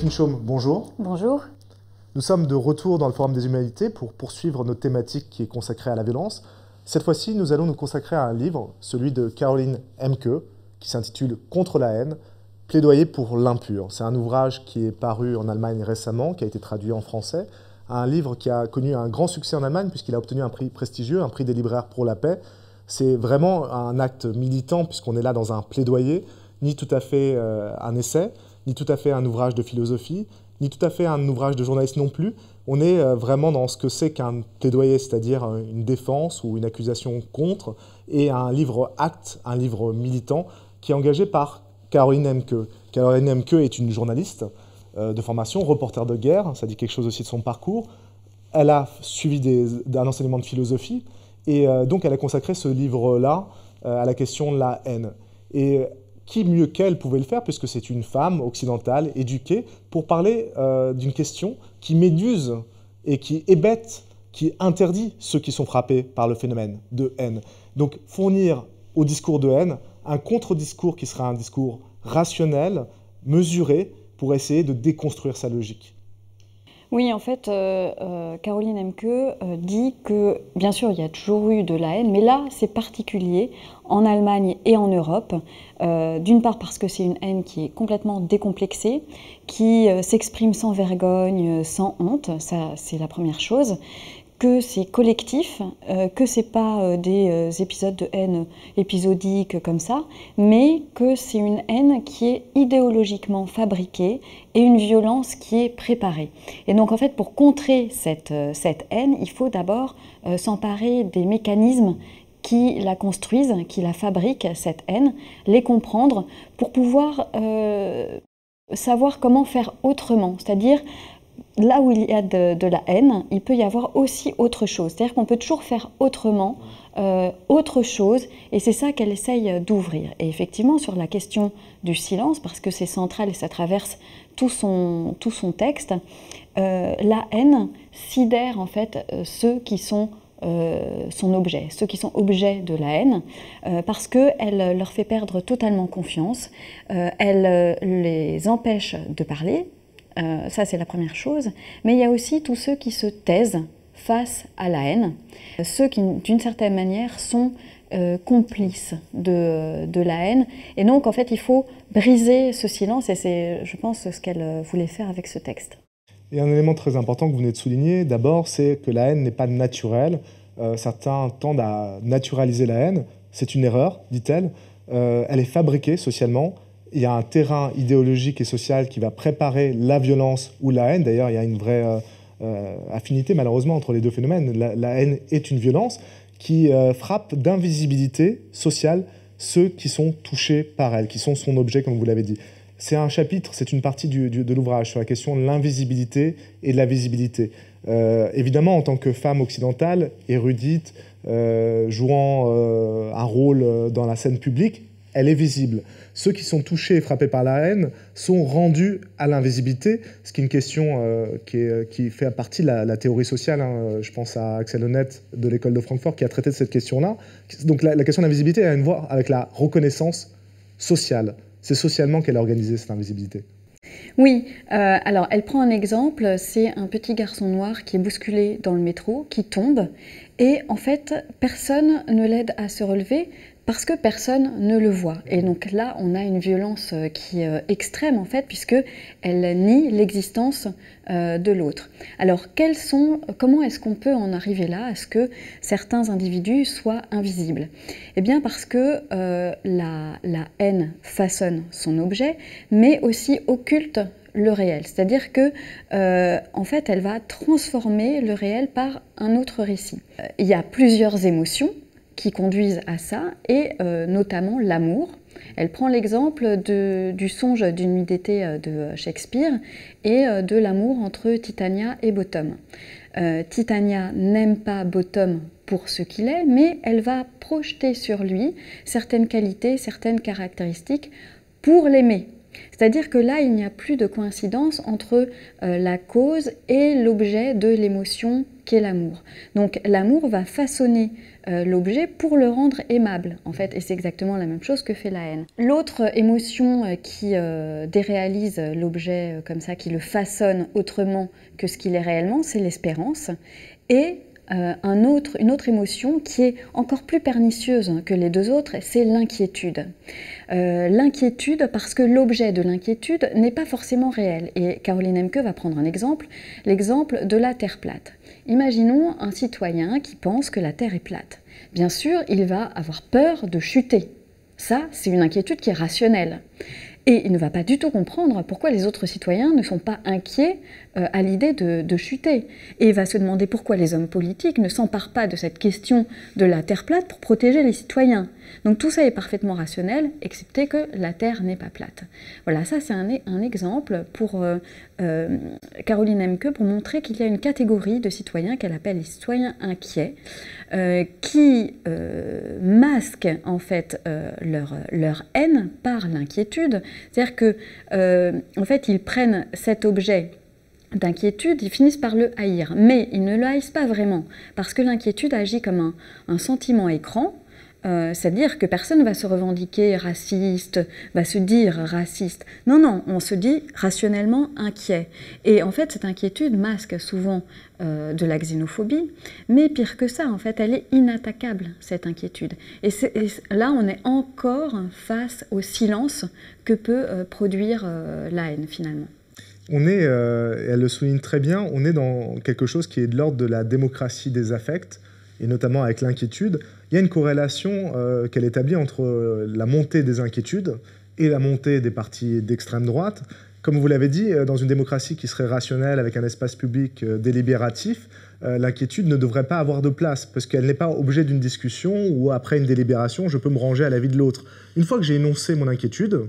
Delphine Chaume, bonjour. Bonjour. Nous sommes de retour dans le Forum des Humanités pour poursuivre notre thématique qui est consacrée à la violence. Cette fois-ci, nous allons nous consacrer à un livre, celui de Caroline Emke, qui s'intitule « Contre la haine, plaidoyer pour l'impur ». C'est un ouvrage qui est paru en Allemagne récemment, qui a été traduit en français. Un livre qui a connu un grand succès en Allemagne puisqu'il a obtenu un prix prestigieux, un prix des libraires pour la paix. C'est vraiment un acte militant puisqu'on est là dans un plaidoyer, ni tout à fait un essai, ni tout à fait un ouvrage de philosophie, ni tout à fait un ouvrage de journaliste non plus. On est vraiment dans ce que c'est qu'un plaidoyer, c'est-à-dire une défense ou une accusation contre, et un livre acte, un livre militant, qui est engagé par Caroline Emke. Caroline Emke est une journaliste de formation, reporter de guerre, ça dit quelque chose aussi de son parcours. Elle a suivi un enseignement de philosophie, et donc elle a consacré ce livre-là à la question de la haine. Et qui mieux qu'elle pouvait le faire, puisque c'est une femme occidentale, éduquée, pour parler d'une question qui méduse et qui hébète, qui interdit ceux qui sont frappés par le phénomène de haine. Donc fournir au discours de haine un contre-discours qui sera un discours rationnel, mesuré, pour essayer de déconstruire sa logique. Oui, en fait, Caroline Emke dit que, bien sûr, il y a toujours eu de la haine, mais là, c'est particulier, en Allemagne et en Europe. D'une part parce que c'est une haine qui est complètement décomplexée, qui s'exprime sans vergogne, sans honte, ça c'est la première chose, que c'est collectif, que c'est pas des épisodes de haine épisodiques comme ça, mais que c'est une haine qui est idéologiquement fabriquée et une violence qui est préparée. Et donc en fait, pour contrer cette haine, il faut d'abord s'emparer des mécanismes qui la construisent, qui la fabriquent, cette haine, les comprendre pour pouvoir savoir comment faire autrement, c'est-à-dire là où il y a de la haine, il peut y avoir aussi autre chose. C'est-à-dire qu'on peut toujours faire autrement, autre chose, et c'est ça qu'elle essaye d'ouvrir. Et effectivement, sur la question du silence, parce que c'est central et ça traverse tout son texte, la haine sidère en fait ceux qui sont son objet, ceux qui sont objets de la haine, parce qu'elle leur fait perdre totalement confiance, elle les empêche de parler. Ça, c'est la première chose. Mais il y a aussi tous ceux qui se taisent face à la haine, ceux qui, d'une certaine manière, sont complices de la haine. Et donc, en fait, il faut briser ce silence, et c'est, je pense, ce qu'elle voulait faire avec ce texte. Et un élément très important que vous venez de souligner, d'abord, c'est que la haine n'est pas naturelle. Certains tendent à naturaliser la haine. C'est une erreur, dit-elle. Elle est fabriquée socialement. Il y a un terrain idéologique et social qui va préparer la violence ou la haine. D'ailleurs, il y a une vraie affinité, malheureusement, entre les deux phénomènes. La haine est une violence qui frappe d'invisibilité sociale ceux qui sont touchés par elle, qui sont son objet, comme vous l'avez dit. C'est un chapitre, c'est une partie de l'ouvrage sur la question de l'invisibilité et de la visibilité. Évidemment, en tant que femme occidentale, érudite, jouant un rôle dans la scène publique, elle est visible. Ceux qui sont touchés et frappés par la haine sont rendus à l'invisibilité, ce qui est une question qui fait partie de la théorie sociale. Hein. Je pense à Axel Honneth de l'école de Francfort qui a traité de cette question-là. Donc la question de l'invisibilité a à voir avec la reconnaissance sociale. C'est socialement qu'elle a organisé cette invisibilité. Oui, alors elle prend un exemple, c'est un petit garçon noir qui est bousculé dans le métro, qui tombe, et en fait, personne ne l'aide à se relever parce que personne ne le voit. Et donc là, on a une violence qui est extrême, en fait, puisqu'elle nie l'existence de l'autre. Alors, comment est-ce qu'on peut en arriver là, à ce que certains individus soient invisibles? Eh bien, parce que la haine façonne son objet, mais aussi occulte le réel. C'est-à-dire que, en fait, elle va transformer le réel par un autre récit. Il y a plusieurs émotions qui conduisent à ça, et notamment l'amour. Elle prend l'exemple du songe d'une nuit d'été de Shakespeare et de l'amour entre Titania et Bottom. Titania n'aime pas Bottom pour ce qu'il est, mais elle va projeter sur lui certaines qualités, certaines caractéristiques pour l'aimer. C'est-à-dire que là, il n'y a plus de coïncidence entre la cause et l'objet de l'émotion qu'est l'amour. Donc l'amour va façonner l'objet pour le rendre aimable, en fait, et c'est exactement la même chose que fait la haine. L'autre émotion qui déréalise l'objet comme ça, qui le façonne autrement que ce qu'il est réellement, c'est l'espérance. Et une autre émotion qui est encore plus pernicieuse que les deux autres, c'est l'inquiétude. L'inquiétude parce que l'objet de l'inquiétude n'est pas forcément réel. Et Caroline Emke va prendre un exemple, l'exemple de la Terre plate. Imaginons un citoyen qui pense que la Terre est plate. Bien sûr, il va avoir peur de chuter. Ça, c'est une inquiétude qui est rationnelle. Et il ne va pas du tout comprendre pourquoi les autres citoyens ne sont pas inquiets à l'idée de chuter. Et il va se demander pourquoi les hommes politiques ne s'emparent pas de cette question de la Terre plate pour protéger les citoyens. Donc tout ça est parfaitement rationnel, excepté que la Terre n'est pas plate. Voilà, ça c'est un exemple pour Caroline Emke pour montrer qu'il y a une catégorie de citoyens qu'elle appelle les citoyens inquiets, qui masquent en fait leur haine par l'inquiétude. C'est-à-dire que en fait, ils prennent cet objet d'inquiétude, ils finissent par le haïr. Mais ils ne le haïssent pas vraiment, parce que l'inquiétude agit comme un sentiment écran, c'est-à-dire que personne ne va se revendiquer raciste, va se dire raciste. Non, non, on se dit rationnellement inquiet. Et en fait, cette inquiétude masque souvent de la xénophobie, mais pire que ça, en fait, elle est inattaquable, cette inquiétude. Et là, on est encore face au silence que peut produire la haine, finalement. On est, elle le souligne très bien, on est dans quelque chose qui est de l'ordre de la démocratie des affects, et notamment avec l'inquiétude. Il y a une corrélation qu'elle établit entre la montée des inquiétudes et la montée des partis d'extrême droite. Comme vous l'avez dit, dans une démocratie qui serait rationnelle, avec un espace public délibératif, l'inquiétude ne devrait pas avoir de place, parce qu'elle n'est pas objet d'une discussion où, après une délibération, je peux me ranger à l'avis de l'autre. Une fois que j'ai énoncé mon inquiétude,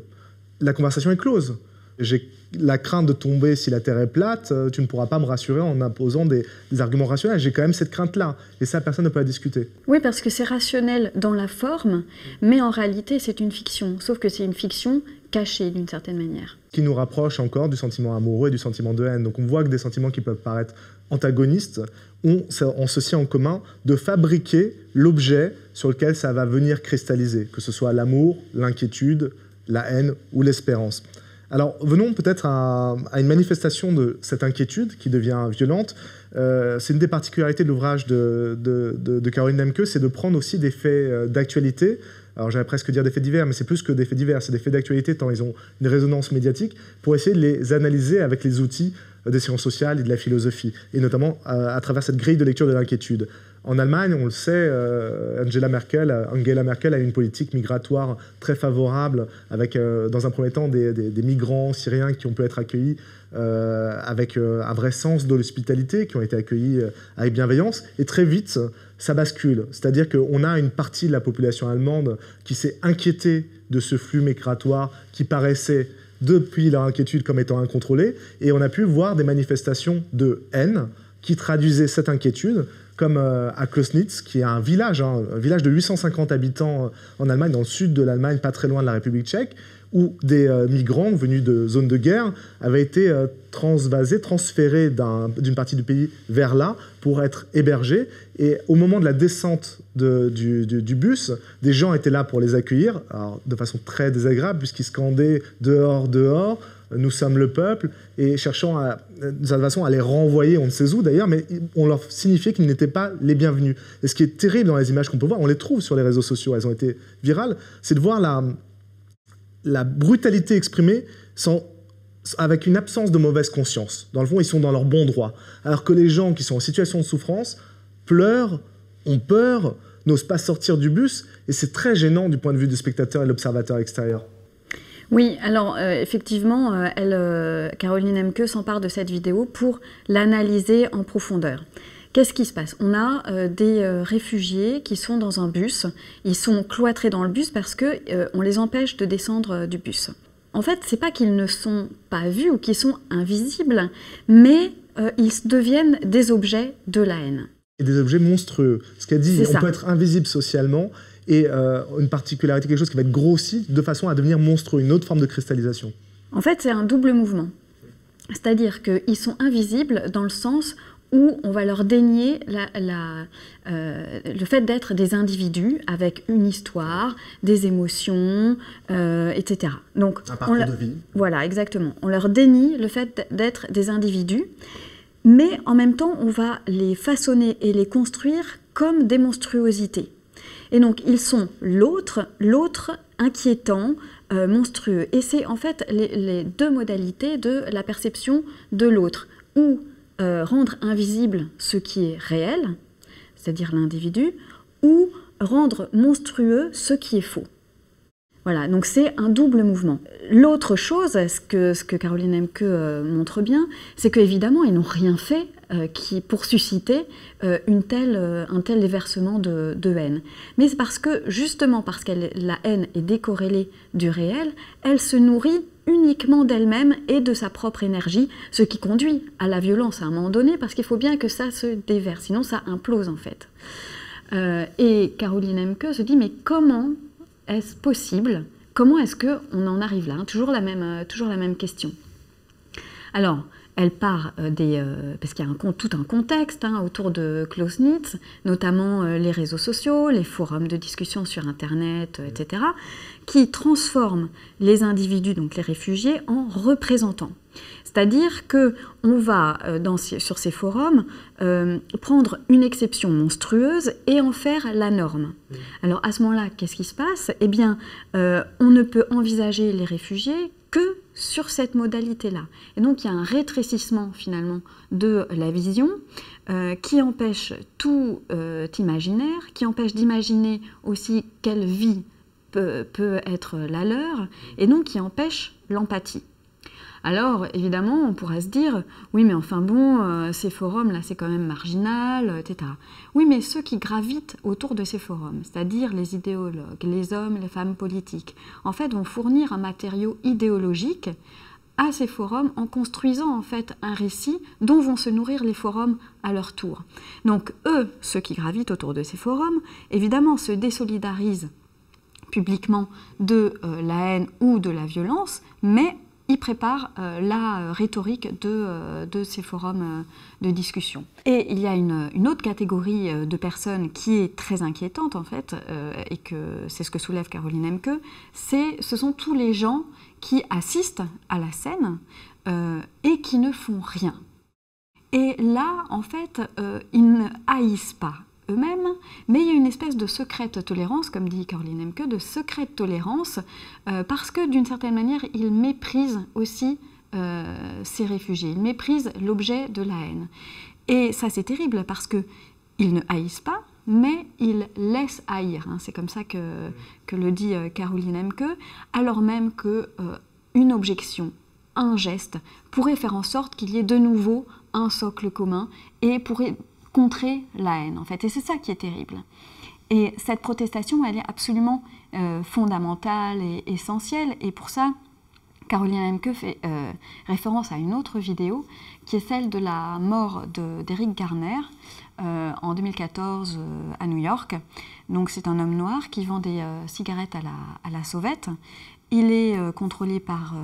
la conversation est close. J'ai la crainte de tomber si la Terre est plate, tu ne pourras pas me rassurer en imposant des arguments rationnels. J'ai quand même cette crainte-là, et ça, personne ne peut la discuter. Oui, parce que c'est rationnel dans la forme, mais en réalité, c'est une fiction. Sauf que c'est une fiction cachée, d'une certaine manière. Qui nous rapproche encore du sentiment amoureux et du sentiment de haine. Donc on voit que des sentiments qui peuvent paraître antagonistes ont ceci en commun de fabriquer l'objet sur lequel ça va venir cristalliser, que ce soit l'amour, l'inquiétude, la haine ou l'espérance. Alors, venons peut-être à une manifestation de cette inquiétude qui devient violente. C'est une des particularités de l'ouvrage de Caroline Emke, c'est de prendre aussi des faits d'actualité. Alors, j'allais presque dire des faits divers, mais c'est plus que des faits divers, c'est des faits d'actualité tant ils ont une résonance médiatique, pour essayer de les analyser avec les outils des sciences sociales et de la philosophie, et notamment à travers cette grille de lecture de l'inquiétude. En Allemagne, on le sait, Angela Merkel a une politique migratoire très favorable, avec dans un premier temps des migrants syriens qui ont pu être accueillis avec un vrai sens de l'hospitalité, qui ont été accueillis avec bienveillance, et très vite, ça bascule. C'est-à-dire qu'on a une partie de la population allemande qui s'est inquiétée de ce flux migratoire qui paraissait, depuis leur inquiétude, comme étant incontrôlé, et on a pu voir des manifestations de haine qui traduisaient cette inquiétude, comme à Klosnitz, qui est un village de 850 habitants en Allemagne, dans le sud de l'Allemagne, pas très loin de la République tchèque, où des migrants venus de zones de guerre avaient été transférés d'une partie du pays vers là pour être hébergés. Et au moment de la descente du bus, des gens étaient là pour les accueillir, alors, de façon très désagréable, puisqu'ils scandaient « dehors, dehors ». Nous sommes le peuple, et cherchant de cette façon à les renvoyer, on ne sait où d'ailleurs, mais on leur signifiait qu'ils n'étaient pas les bienvenus. Et ce qui est terrible dans les images qu'on peut voir, on les trouve sur les réseaux sociaux, elles ont été virales, c'est de voir la brutalité exprimée avec une absence de mauvaise conscience. Dans le fond, ils sont dans leur bon droit. Alors que les gens qui sont en situation de souffrance pleurent, ont peur, n'osent pas sortir du bus, et c'est très gênant du point de vue du spectateur et de l'observateur extérieur. Oui, alors effectivement, Caroline Emke s'empare de cette vidéo pour l'analyser en profondeur. Qu'est-ce qui se passe? On a des réfugiés qui sont dans un bus. Ils sont cloîtrés dans le bus parce qu'on les empêche de descendre du bus. En fait, c'est pas qu'ils ne sont pas vus ou qu'ils sont invisibles, mais ils deviennent des objets de la haine. Et des objets monstrueux. Ce qu'elle dit, on peut être invisible socialement, et une particularité, quelque chose qui va être grossi de façon à devenir monstrueux, une autre forme de cristallisation. En fait, c'est un double mouvement. C'est-à-dire qu'ils sont invisibles dans le sens où on va leur dénier le fait d'être des individus avec une histoire, des émotions, etc. Donc, un parcours de vie. Voilà, exactement. On leur dénie le fait d'être des individus, mais en même temps, on va les façonner et les construire comme des monstruosités. Et donc, ils sont l'autre inquiétant, monstrueux. Et c'est en fait les deux modalités de la perception de l'autre, ou rendre invisible ce qui est réel, c'est-à-dire l'individu, ou rendre monstrueux ce qui est faux. Voilà, donc c'est un double mouvement. L'autre chose, ce que Caroline Emke montre bien, c'est qu'évidemment, ils n'ont rien fait pour susciter un tel déversement de haine. Mais c'est justement parce que la haine est décorrélée du réel, elle se nourrit uniquement d'elle-même et de sa propre énergie, ce qui conduit à la violence à un moment donné, parce qu'il faut bien que ça se déverse, sinon ça implose en fait. Et Caroline Emke se dit, mais comment est-ce possible? Comment est-ce qu'on en arrive là? Toujours la même question. Alors, elle part parce qu'il y a tout un contexte autour de Clausewitz, notamment les réseaux sociaux, les forums de discussion sur Internet, etc., qui transforment les individus, donc les réfugiés, en représentants. C'est-à-dire qu'on va, sur ces forums, prendre une exception monstrueuse et en faire la norme. Alors à ce moment-là, qu'est-ce qui se passe? Eh bien, on ne peut envisager les réfugiés que sur cette modalité-là. Et donc il y a un rétrécissement finalement de la vision qui empêche tout imaginaire, qui empêche d'imaginer aussi quelle vie peut être la leur, et donc qui empêche l'empathie. Alors, évidemment, on pourrait se dire, oui, mais enfin bon, ces forums-là, c'est quand même marginal, etc. Oui, mais ceux qui gravitent autour de ces forums, c'est-à-dire les idéologues, les hommes, les femmes politiques, en fait, vont fournir un matériau idéologique à ces forums en construisant en fait un récit dont vont se nourrir les forums à leur tour. Donc, eux, ceux qui gravitent autour de ces forums, évidemment, se désolidarisent publiquement de la haine ou de la violence, mais ils préparent la rhétorique de ces forums de discussion. Et il y a une autre catégorie de personnes qui est très inquiétante en fait, et que c'est ce que soulève Caroline Emke, ce sont tous les gens qui assistent à la scène et qui ne font rien. Et là, en fait, ils ne haïssent pas eux-mêmes, mais il y a une espèce de secrète tolérance, comme dit Caroline Emke, de secrète tolérance, parce que d'une certaine manière, ils méprisent aussi ces réfugiés, ils méprisent l'objet de la haine. Et ça, c'est terrible, parce qu'ils ne haïssent pas, mais ils laissent haïr. C'est comme ça que le dit Caroline Emke, alors même qu'une objection, un geste, pourrait faire en sorte qu'il y ait de nouveau un socle commun et pourrait contrer la haine, en fait. Et c'est ça qui est terrible. Et cette protestation, elle est absolument fondamentale et essentielle. Et pour ça, Caroline Emke fait référence à une autre vidéo, qui est celle de la mort d'Eric Garner en 2014 à New York. Donc c'est un homme noir qui vend des cigarettes à la sauvette. Il est contrôlé par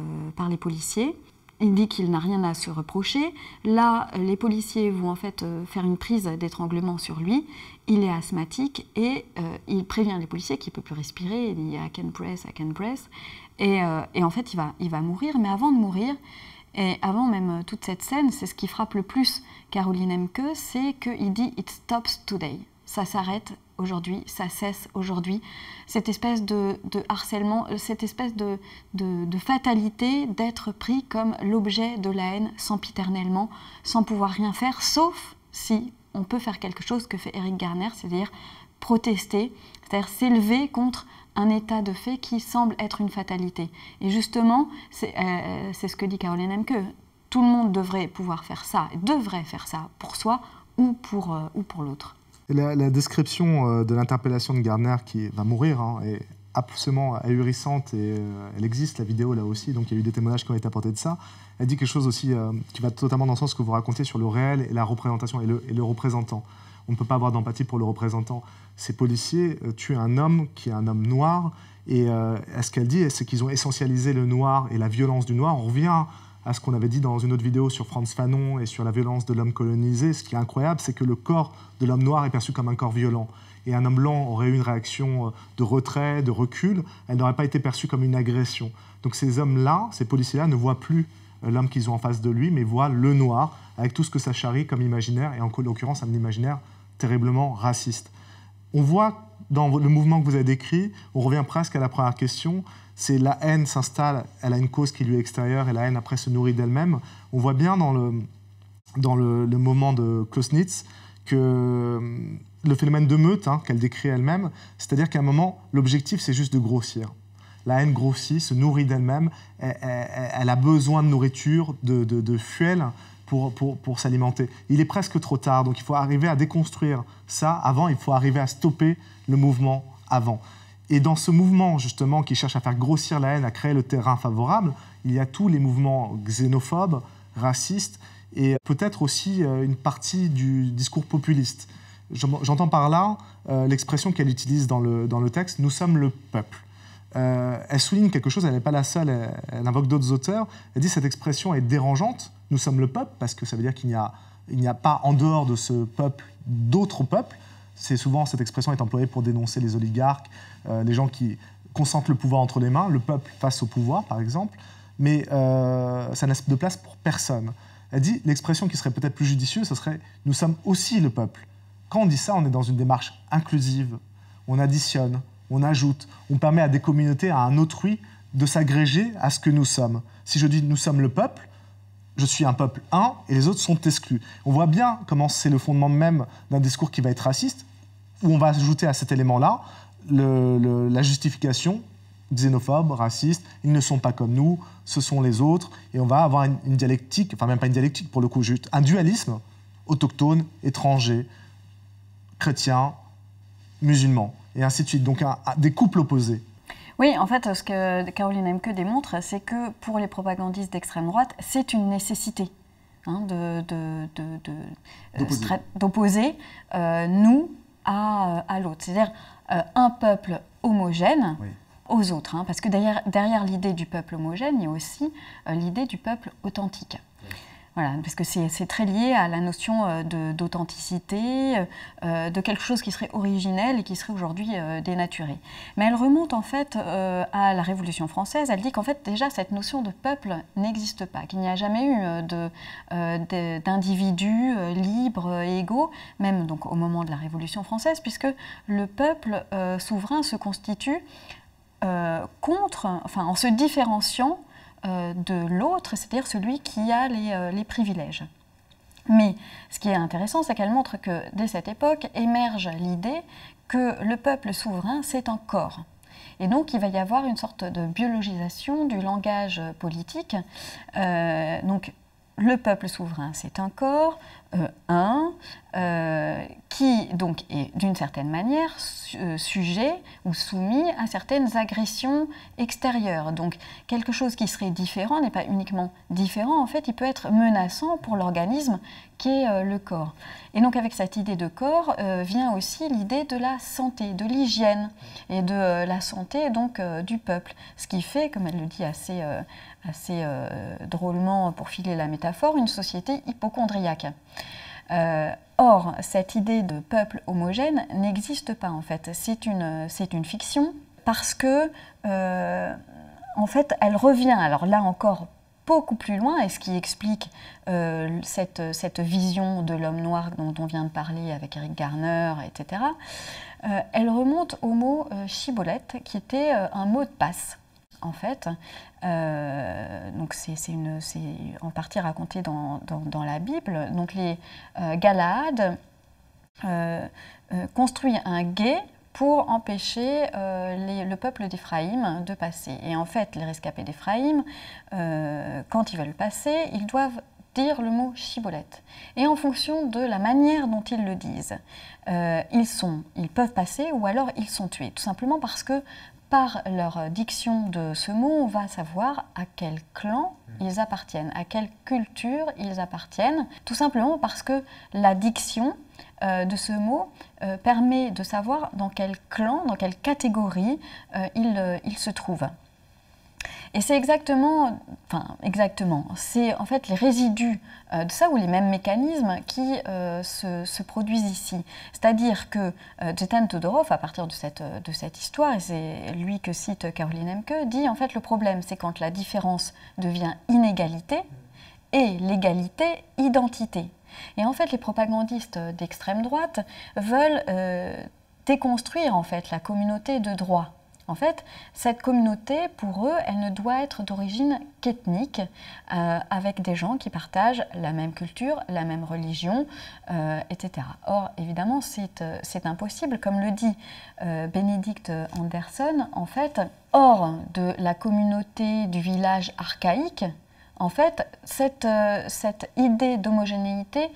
les policiers. Il dit qu'il n'a rien à se reprocher. Là, les policiers vont en fait faire une prise d'étranglement sur lui. Il est asthmatique et il prévient les policiers qu'il ne peut plus respirer. Il dit « I can breathe ». Et en fait, il va mourir. Mais avant de mourir, et avant même toute cette scène, c'est ce qui frappe le plus Caroline Emke, c'est qu'il dit « It stops today ». Ça s'arrête aujourd'hui, ça cesse aujourd'hui. Cette espèce de harcèlement, cette espèce de fatalité d'être pris comme l'objet de la haine sempiternellement, sans pouvoir rien faire, sauf si on peut faire quelque chose que fait Eric Garner, c'est-à-dire protester, c'est-à-dire s'élever contre un état de fait qui semble être une fatalité. Et justement, c'est ce que dit Caroline Emke. Tout le monde devrait pouvoir faire ça, devrait faire ça pour soi ou pour l'autre. La description de l'interpellation de Gardner qui va mourir est absolument ahurissante et elle existe, la vidéo là aussi, donc il y a eu des témoignages qui ont été apportés de ça. Elle dit quelque chose aussi qui va totalement dans le sens que vous racontez sur le réel et la représentation et le représentant. on ne peut pas avoir d'empathie pour le représentant. Ces policiers tuent un homme qui est un homme noir, et ce qu'elle dit, c'est qu'ils ont essentialisé le noir et la violence du noir. On revient à ce qu'on avait dit dans une autre vidéo sur Frantz Fanon et sur la violence de l'homme colonisé. Ce qui est incroyable, c'est que le corps de l'homme noir est perçu comme un corps violent. Et un homme blanc aurait eu une réaction de retrait, de recul. Elle n'aurait pas été perçue comme une agression. Donc ces hommes-là, ces policiers-là, ne voient plus l'homme qu'ils ont en face de lui, mais voient le noir, avec tout ce que ça charrie comme imaginaire, et en l'occurrence un imaginaire terriblement raciste. On voit dans le mouvement que vous avez décrit, on revient presque à la première question, c'est la haine s'installe, elle a une cause qui lui est extérieure, et la haine après se nourrit d'elle-même. On voit bien dans le moment de Clausewitz que le phénomène de meute, qu'elle décrit elle-même, c'est-à-dire qu'à un moment, l'objectif, c'est juste de grossir. La haine grossit, se nourrit d'elle-même, elle a besoin de nourriture, de fuel pour s'alimenter. Il est presque trop tard, donc il faut arriver à déconstruire ça avant, il faut arriver à stopper le mouvement avant. Et dans ce mouvement, justement, qui cherche à faire grossir la haine, à créer le terrain favorable, il y a tous les mouvements xénophobes, racistes, et peut-être aussi une partie du discours populiste. J'entends par là l'expression qu'elle utilise dans le texte « nous sommes le peuple ». Elle souligne quelque chose, elle n'est pas la seule, elle invoque d'autres auteurs. Elle dit que cette expression est dérangeante, nous sommes le peuple, parce que ça veut dire qu'il n'y a pas en dehors de ce peuple d'autres peuples. C'est souvent, cette expression est employée pour dénoncer les oligarques, les gens qui concentrent le pouvoir entre les mains, le peuple face au pouvoir par exemple, mais ça n'a de place pour personne. Elle dit, l'expression qui serait peut-être plus judicieuse, ce serait « nous sommes aussi le peuple ». Quand on dit ça, on est dans une démarche inclusive, on additionne, on ajoute, on permet à des communautés, à un autrui, de s'agréger à ce que nous sommes. Si je dis « nous sommes le peuple », je suis un peuple un et les autres sont exclus. On voit bien comment c'est le fondement même d'un discours qui va être raciste, où on va ajouter à cet élément-là la justification xénophobe, raciste, ils ne sont pas comme nous, ce sont les autres, et on va avoir une dialectique, enfin même pas une dialectique pour le coup, juste un dualisme autochtone, étranger, chrétien, musulman, et ainsi de suite. Donc des couples opposés. Oui, en fait, ce que Caroline Emke démontre, c'est que pour les propagandistes d'extrême droite, c'est une nécessité d'opposer nous à l'autre. C'est-à-dire un peuple homogène aux autres. Parce que derrière l'idée du peuple homogène, il y a aussi l'idée du peuple authentique. Voilà, parce que c'est très lié à la notion d'authenticité, de quelque chose qui serait originel et qui serait aujourd'hui dénaturé. Mais elle remonte en fait à la Révolution française. Elle dit qu'en fait déjà cette notion de peuple n'existe pas, qu'il n'y a jamais eu d'individus libres et égaux, même donc au moment de la Révolution française, puisque le peuple souverain se constitue en se différenciant de l'autre, c'est-à-dire celui qui a les privilèges. Mais ce qui est intéressant, c'est qu'elle montre que dès cette époque émerge l'idée que le peuple souverain, c'est un corps. Et donc il va y avoir une sorte de biologisation du langage politique. Donc le peuple souverain, c'est un corps, qui donc est d'une certaine manière sujet ou soumis à certaines agressions extérieures. Donc quelque chose qui serait différent n'est pas uniquement différent, en fait il peut être menaçant pour l'organisme qui est le corps. Et donc avec cette idée de corps vient aussi l'idée de la santé, de l'hygiène et de la santé donc du peuple. Ce qui fait, comme elle le dit assez drôlement pour filer la métaphore, une société hypocondriaque. Or, cette idée de peuple homogène n'existe pas en fait. C'est une fiction parce que, en fait, elle revient, alors là encore, beaucoup plus loin, et ce qui explique cette vision de l'homme noir dont on vient de parler avec Eric Garner, etc. Elle remonte au mot shibboleth, qui était un mot de passe. En fait, donc c'est en partie raconté dans la Bible. Donc les Galaad construisent un gué pour empêcher le peuple d'Éphraïm de passer. Et en fait, les rescapés d'Éphraïm, quand ils veulent passer, ils doivent dire le mot shibboleth. Et en fonction de la manière dont ils le disent, ils peuvent passer ou alors ils sont tués. Tout simplement parce que par leur diction de ce mot, on va savoir à quel clan ils appartiennent, à quelle culture ils appartiennent, tout simplement parce que la diction de ce mot permet de savoir dans quel clan, dans quelle catégorie il se trouve. Et c'est c'est en fait les résidus de ça ou les mêmes mécanismes qui se produisent ici. C'est-à-dire que Tzvetan Todorov, à partir de cette histoire, et c'est lui que cite Caroline Emke, dit en fait le problème c'est quand la différence devient inégalité et l'égalité identité. Et en fait les propagandistes d'extrême droite veulent déconstruire en fait la communauté de droit. En fait, cette communauté, pour eux, elle ne doit être d'origine qu'ethnique, avec des gens qui partagent la même culture, la même religion, etc. Or, évidemment, c'est impossible. Comme le dit Benedict Anderson, en fait, hors de la communauté du village archaïque, en fait, cette idée d'homogénéité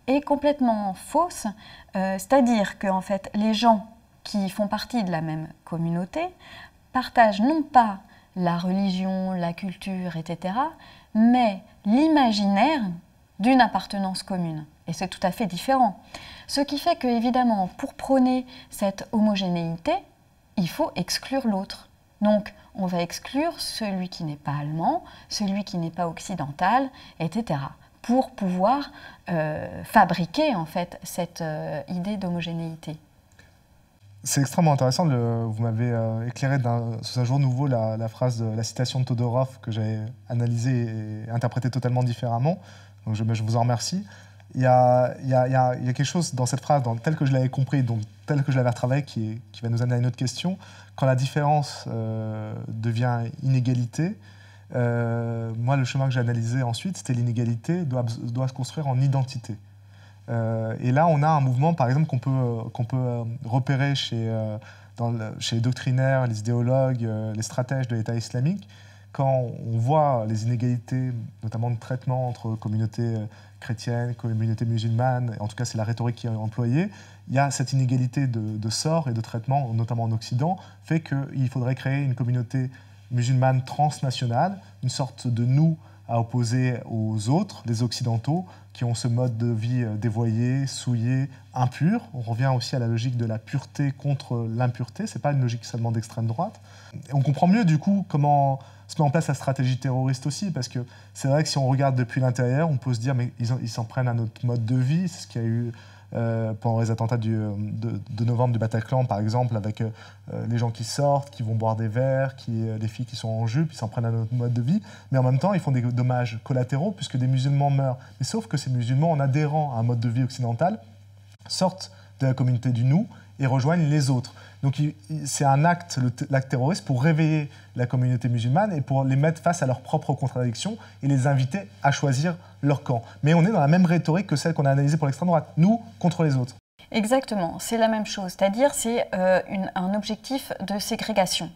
est complètement fausse, c'est-à-dire que en fait, les gens qui font partie de la même communauté partagent non pas la religion, la culture, etc., mais l'imaginaire d'une appartenance commune. Et c'est tout à fait différent. Ce qui fait que, évidemment, pour prôner cette homogénéité, il faut exclure l'autre. Donc, on va exclure celui qui n'est pas allemand, celui qui n'est pas occidental, etc., pour pouvoir fabriquer, en fait, cette idée d'homogénéité. C'est extrêmement intéressant. Vous m'avez éclairé sous un jour nouveau la phrase de la citation de Todorov que j'avais analysée et interprétée totalement différemment. Donc je vous en remercie. Il y a quelque chose dans cette phrase, tel que je l'avais compris, donc tel que je l'avais retravaillé, qui va nous amener à une autre question. Quand la différence devient inégalité, moi, le chemin que j'ai analysé ensuite, c'était l'inégalité doit se construire en identité. Et là, on a un mouvement, par exemple, qu'on peut repérer chez les doctrinaires, les idéologues, les stratèges de l'État islamique, quand on voit les inégalités, notamment de traitement entre communautés chrétiennes, communautés musulmanes, en tout cas c'est la rhétorique qui est employée, il y a cette inégalité de sort et de traitement, notamment en Occident, fait qu'il faudrait créer une communauté musulmane transnationale, une sorte de nous à opposer aux autres, les occidentaux, qui ont ce mode de vie dévoyé, souillé, impur. On revient aussi à la logique de la pureté contre l'impureté. Ce n'est pas une logique seulement d'extrême droite. Et on comprend mieux, du coup, comment se met en place la stratégie terroriste aussi, parce que c'est vrai que si on regarde depuis l'intérieur, on peut se dire, mais ils s'en prennent à notre mode de vie. C'est ce qu'il y a eu pendant les attentats de novembre du Bataclan, par exemple, avec les gens qui sortent, qui vont boire des verres, les filles qui sont en jupe, ils s'en prennent à notre mode de vie. Mais en même temps, ils font des dommages collatéraux, puisque des musulmans meurent. Mais sauf que ces musulmans, en adhérant à un mode de vie occidental, sortent de la communauté du nous et rejoignent les autres. Donc c'est un acte, l'acte terroriste, pour réveiller la communauté musulmane et pour les mettre face à leurs propres contradictions et les inviter à choisir leur camp. Mais on est dans la même rhétorique que celle qu'on a analysée pour l'extrême droite, nous contre les autres. Exactement, c'est la même chose, c'est-à-dire c'est un objectif de ségrégation.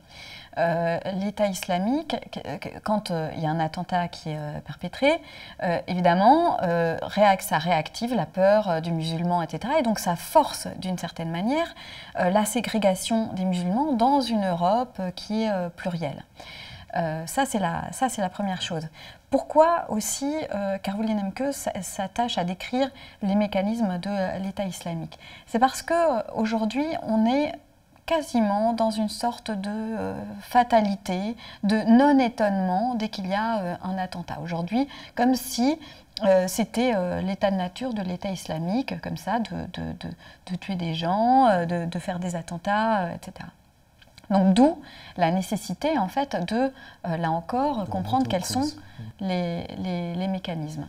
L'État islamique, quand il y a un attentat qui est perpétré, évidemment, ça réactive la peur du musulman, etc. Et donc ça force, d'une certaine manière, la ségrégation des musulmans dans une Europe qui est plurielle. Ça, c'est la première chose. Pourquoi aussi Caroline Emke s'attache à décrire les mécanismes de l'État islamique? C'est parce qu'aujourd'hui, on est quasiment dans une sorte de fatalité, de non-étonnement dès qu'il y a un attentat. Aujourd'hui, comme si c'était l'état de nature de l'État islamique, comme ça, de tuer des gens, de faire des attentats, etc. Donc d'où la nécessité, en fait, de, là encore, comprendre quels sont les mécanismes.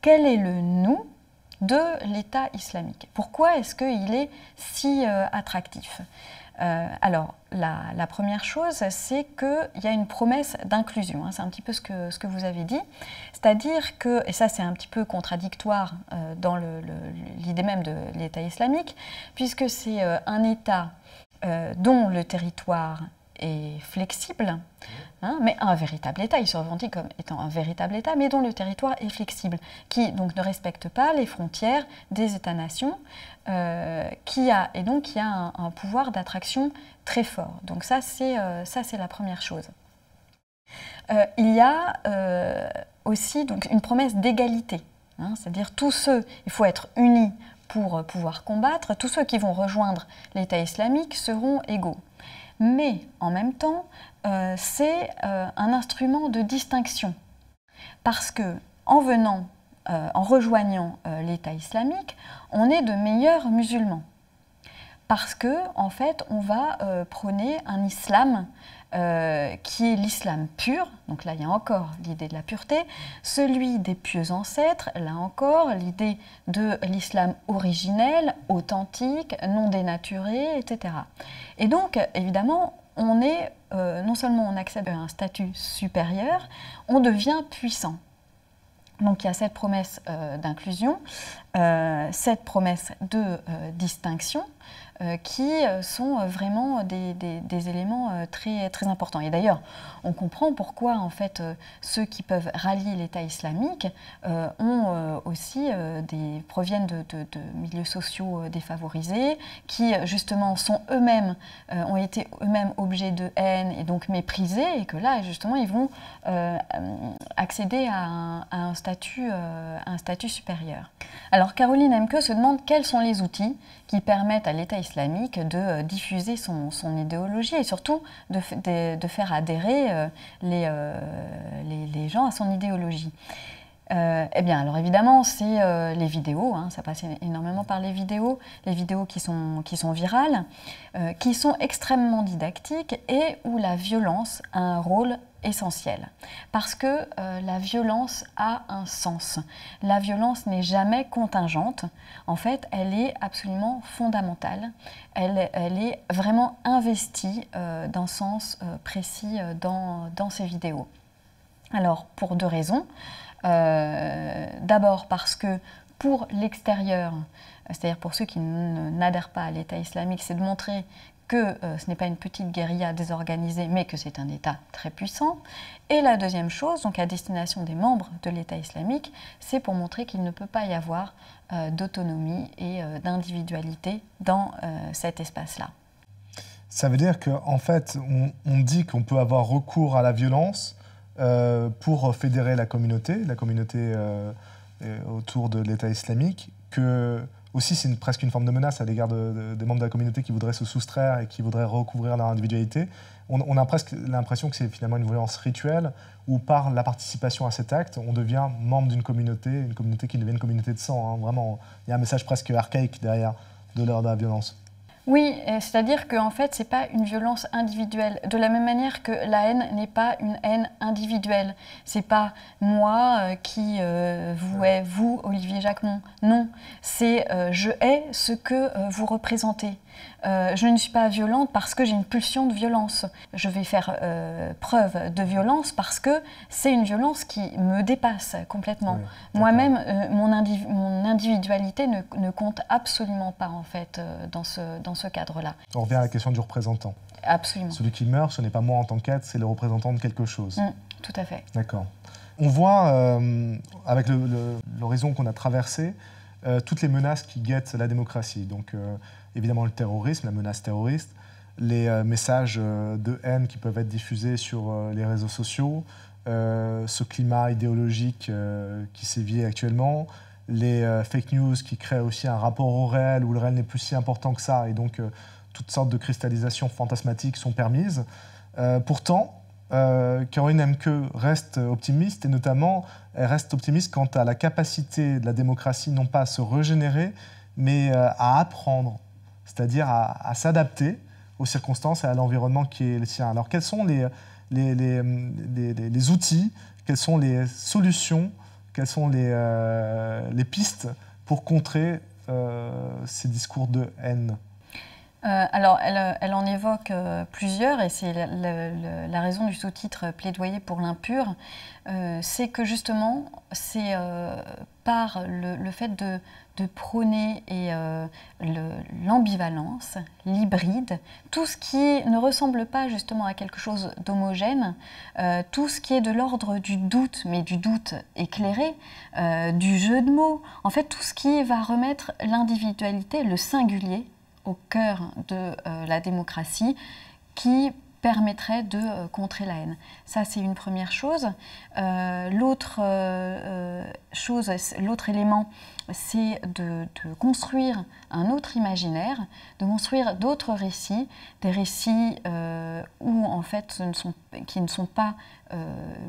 Quel est le nous de l'État islamique? Pourquoi est-ce qu'il est si attractif? Alors, la première chose, c'est qu'il y a une promesse d'inclusion. Hein, c'est un petit peu ce que vous avez dit. C'est-à-dire que, et ça c'est un petit peu contradictoire dans l'idée même de l'État islamique, puisque c'est un État dont le territoire est flexible, hein, mais un véritable État, il se revendique comme étant un véritable État, mais dont le territoire est flexible, qui donc ne respecte pas les frontières des États-nations, qui a un pouvoir d'attraction très fort. Donc ça, c'est la première chose. Il y a aussi donc, une promesse d'égalité, hein, c'est-à-dire il faut être unis pour pouvoir combattre, tous ceux qui vont rejoindre l'État islamique seront égaux. Mais en même temps, c'est un instrument de distinction, parce que en rejoignant l'État islamique, on est de meilleurs musulmans. Parce que, en fait, on va prôner un islam qui est l'islam pur, donc là il y a encore l'idée de la pureté, celui des pieux ancêtres, là encore l'idée de l'islam originel, authentique, non dénaturé, etc. Et donc, évidemment, on est, non seulement on accède à un statut supérieur, on devient puissant. Donc il y a cette promesse d'inclusion, cette promesse de distinction, qui sont vraiment des éléments très, très importants. Et d'ailleurs, on comprend pourquoi en fait, ceux qui peuvent rallier l'État islamique proviennent de milieux sociaux défavorisés, qui justement sont ont été eux-mêmes objets de haine et donc méprisés, et que là, justement, ils vont accéder à un statut supérieur. Alors Caroline Emke se demande quels sont les outils qui permettent à l'État islamique de diffuser son idéologie et surtout de faire adhérer les gens à son idéologie. Eh bien, alors évidemment, c'est les vidéos, hein, ça passe énormément par les vidéos qui sont virales, qui sont extrêmement didactiques et où la violence a un rôle essentiel. Parce que la violence a un sens. La violence n'est jamais contingente. En fait, elle est absolument fondamentale. Elle est vraiment investie d'un sens précis dans ces vidéos. Alors, pour deux raisons. D'abord parce que pour l'extérieur, c'est-à-dire pour ceux qui n'adhèrent pas à l'État islamique, c'est de montrer que ce n'est pas une petite guérilla désorganisée, mais que c'est un État très puissant. Et la deuxième chose, donc à destination des membres de l'État islamique, c'est pour montrer qu'il ne peut pas y avoir d'autonomie et d'individualité dans cet espace-là. Ça veut dire qu'en fait, on dit qu'on peut avoir recours à la violence pour fédérer la communauté autour de l'État islamique, que aussi c'est presque une forme de menace à l'égard des membres de la communauté qui voudraient se soustraire et qui voudraient recouvrir leur individualité. On a presque l'impression que c'est finalement une violence rituelle où par la participation à cet acte, on devient membre d'une communauté qui devient une communauté de sang. Hein. Vraiment, il y a un message presque archaïque derrière de la violence. Oui, c'est-à-dire qu'en fait, ce n'est pas une violence individuelle. De la même manière que la haine n'est pas une haine individuelle. Ce n'est pas moi qui vous hais, vous, Olivier Jacquemont. Non, c'est je hais ce que vous représentez. Je ne suis pas violente parce que j'ai une pulsion de violence. Je vais faire preuve de violence parce que c'est une violence qui me dépasse complètement. Oui, moi-même, mon individualité ne compte absolument pas en fait dans ce cadre-là. On revient à la question du représentant. Absolument. Celui qui meurt, ce n'est pas moi en tant qu'être, c'est le représentant de quelque chose. Tout à fait. D'accord. On voit, avec l'horizon qu'on a traversé, toutes les menaces qui guettent la démocratie. Donc, évidemment, le terrorisme, la menace terroriste, les messages de haine qui peuvent être diffusés sur les réseaux sociaux, ce climat idéologique qui sévit actuellement, les fake news qui créent aussi un rapport au réel où le réel n'est plus si important que ça et donc toutes sortes de cristallisations fantasmatiques sont permises. Pourtant, Caroline Emke reste optimiste et notamment elle reste optimiste quant à la capacité de la démocratie non pas à se régénérer mais à apprendre, c'est-à-dire à s'adapter aux circonstances et à l'environnement qui est le sien. Alors quels sont les outils, quelles sont les solutions, quelles sont les pistes pour contrer ces discours de haine ? Alors, elle en évoque plusieurs, et c'est la raison du sous-titre Plaidoyer pour l'impur. C'est que justement, c'est par le fait de prôner l'ambivalence, l'hybride, tout ce qui ne ressemble pas justement à quelque chose d'homogène, tout ce qui est de l'ordre du doute, mais du doute éclairé, du jeu de mots, en fait tout ce qui va remettre l'individualité, le singulier, au cœur de la démocratie, qui permettrait de contrer la haine. Ça, c'est une première chose. L'autre élément, c'est de construire un autre imaginaire, de construire d'autres récits, des récits où, en fait, qui ne sont pas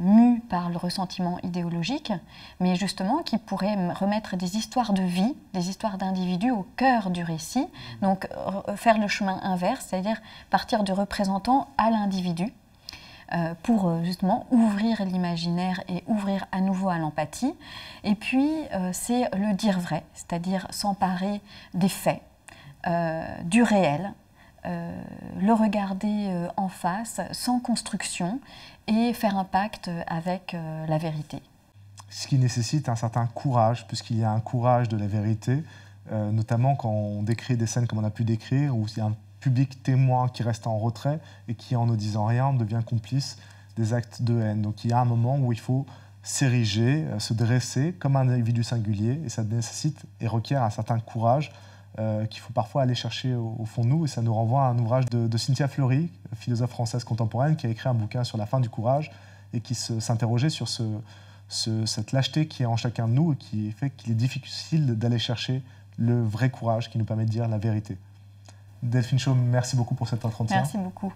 mus par le ressentiment idéologique, mais justement qui pourraient remettre des histoires de vie, des histoires d'individus au cœur du récit, donc faire le chemin inverse, c'est-à-dire partir du représentant à l'individu, pour justement ouvrir l'imaginaire et ouvrir à nouveau à l'empathie. Et puis, c'est le dire vrai, c'est-à-dire s'emparer des faits, du réel, le regarder en face, sans construction, et faire un pacte avec la vérité. Ce qui nécessite un certain courage, puisqu'il y a un courage de la vérité, notamment quand on décrit des scènes comme on a pu décrire, où il y a un public témoin qui reste en retrait et qui, en ne disant rien, devient complice des actes de haine. Donc il y a un moment où il faut s'ériger, se dresser comme un individu singulier, et ça nécessite et requiert un certain courage qu'il faut parfois aller chercher au fond de nous. Et ça nous renvoie à un ouvrage de Cynthia Fleury, philosophe française contemporaine, qui a écrit un bouquin sur la fin du courage et qui s'interrogeait sur cette lâcheté qui est en chacun de nous et qui fait qu'il est difficile d'aller chercher le vrai courage qui nous permet de dire la vérité. Delphine Chaume, merci beaucoup pour cet entretien. Merci beaucoup.